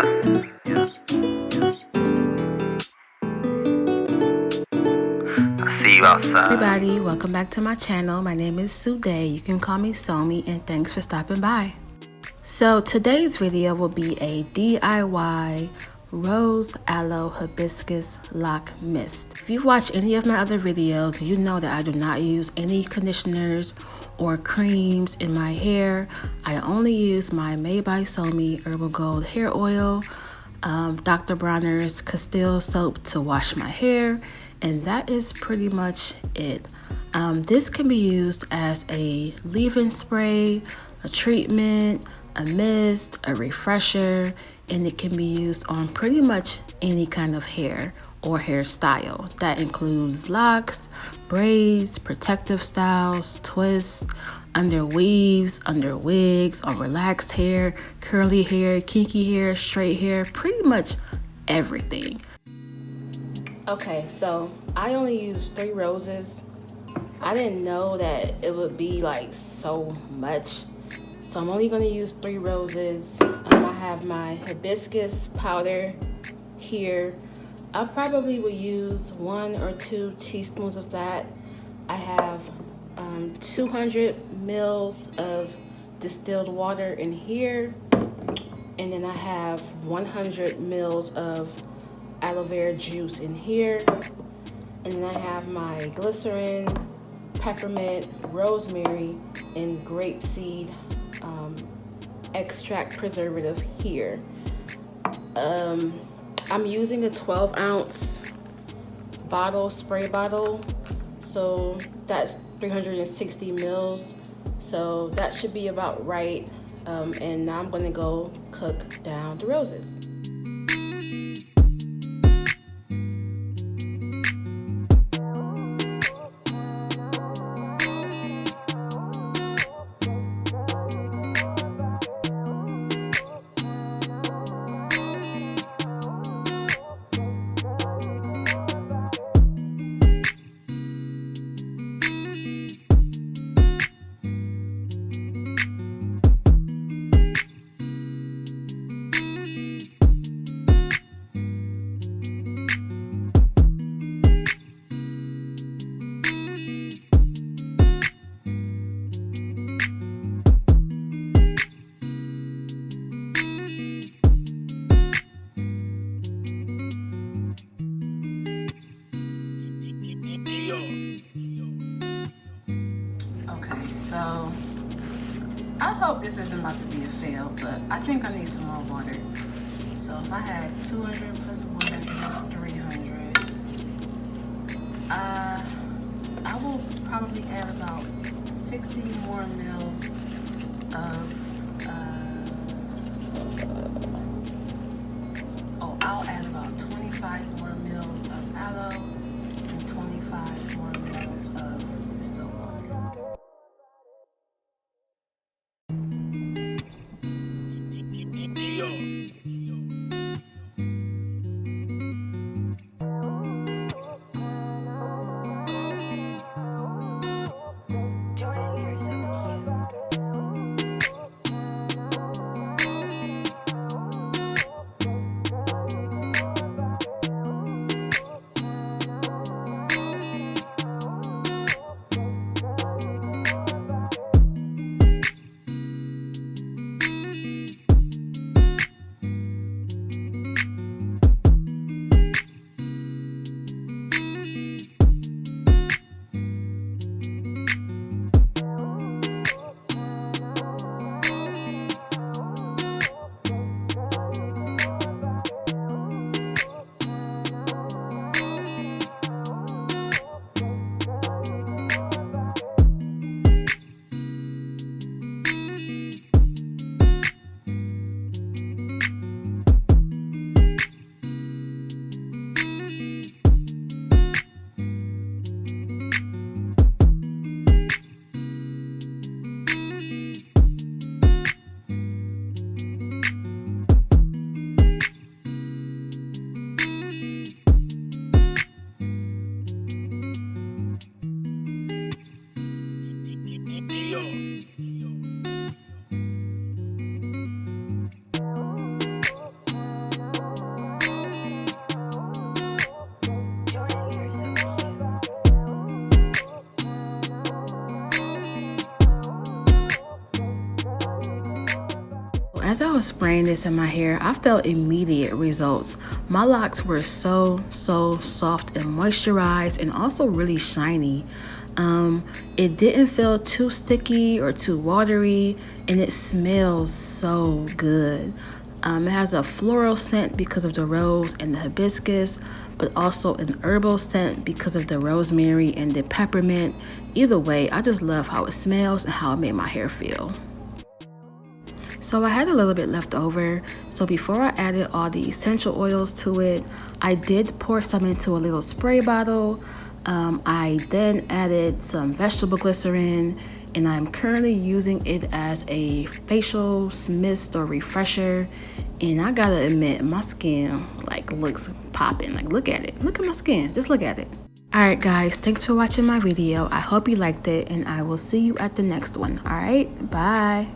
I see you outside. Everybody, welcome back to my channel. My name is Suday. You can call me SOMI, and thanks for stopping by. So today's video will be a DIY Rose Aloe Hibiscus Lock Mist. If you've watched any of my other videos, you know that I do not use any conditioners or creams in my hair. I only use my Made by SOMI Herbal Gold hair oil, Dr. Bronner's Castile soap to wash my hair, and that is pretty much it. This can be used as a leave-in spray, a treatment, a mist, a refresher, and it can be used on pretty much any kind of hair or hairstyle. That includes locks, braids, protective styles, twists, under weaves, under wigs, on relaxed hair, curly hair, kinky hair, straight hair, pretty much everything. Okay, so I only used 3 roses. I didn't know that it would be like so much. So I'm only going to use 3 roses. I have my hibiscus powder here. I probably will use 1 or 2 teaspoons of that. I have 200 mils of distilled water in here. And then I have 100 mils of aloe vera juice in here. And then I have my glycerin, peppermint, rosemary, and grapeseed extract preservative here. I'm using a 12-ounce bottle, spray bottle, so that's 360 mils, so that should be about right. And now I'm gonna go cook down the roses. Okay, so I hope this isn't about to be a fail, but I think I need some more water. So if I had 200 plus water, that's 300. I will probably add about 60 more mils of, I'll add about 25 more mils of aloe and 25 more mils of distilled water. as I was spraying this in my hair, I felt immediate results. My locks were so soft and moisturized and also really shiny. It didn't feel too sticky or too watery, and it smells so good. It has a floral scent because of the rose and the hibiscus, but also an herbal scent because of the rosemary and the peppermint. Either way, I just love how it smells and how it made my hair feel. So I had a little bit left over, so before I added all the essential oils to it, I did pour some into a little spray bottle. I then added some vegetable glycerin, and I'm currently using it as a facial mist or refresher. And I gotta admit, my skin like looks popping. Like, look at it. Look at my skin. Just look at it. Alright guys, thanks for watching my video. I hope you liked it, and I will see you at the next one. Alright, bye.